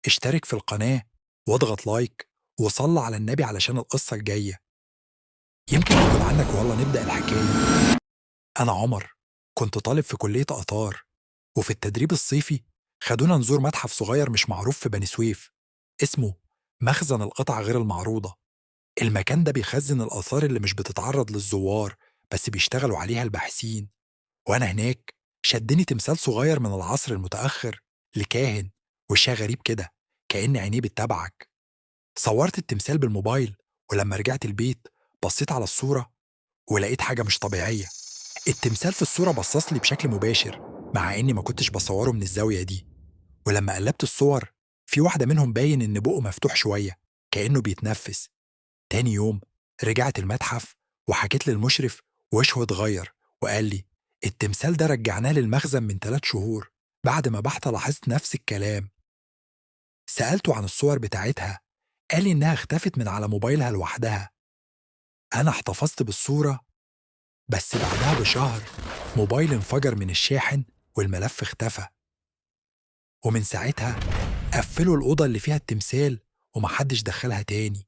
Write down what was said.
اشترك في القناة واضغط لايك وصلى على النبي علشان القصة الجاية يمكن يكون عنك. والله نبدأ الحكاية. أنا عمر، كنت طالب في كلية آثار، وفي التدريب الصيفي خدونا نزور متحف صغير مش معروف في بني سويف، اسمه مخزن القطع غير المعروضة. المكان ده بيخزن الآثار اللي مش بتتعرض للزوار، بس بيشتغلوا عليها الباحثين. وأنا هناك شدني تمثال صغير من العصر المتأخر لكاهن، وشها غريب كده، كأن عينيه بتتابعك. صورت التمثال بالموبايل، ولما رجعت البيت بصيت على الصورة ولقيت حاجة مش طبيعية. التمثال في الصورة بصص لي بشكل مباشر، مع إني ما كنتش بصوره من الزاوية دي. ولما قلبت الصور، في واحدة منهم باين إن بقه مفتوح شوية، كأنه بيتنفس. تاني يوم رجعت المتحف وحكيت للمشرف، وشه اتغير وقال لي التمثال ده رجعناه للمخزن من 3 شهور. بعد ما بحثت لاحظت نفس الكلام. سألته عن الصور بتاعتها، قال لي إنها اختفت من على موبايلها لوحدها. أنا احتفظت بالصورة، بس بعدها بشهر موبايل انفجر من الشاحن والملف اختفى. ومن ساعتها قفلوا الأوضة اللي فيها التمثال ومحدش دخلها تاني.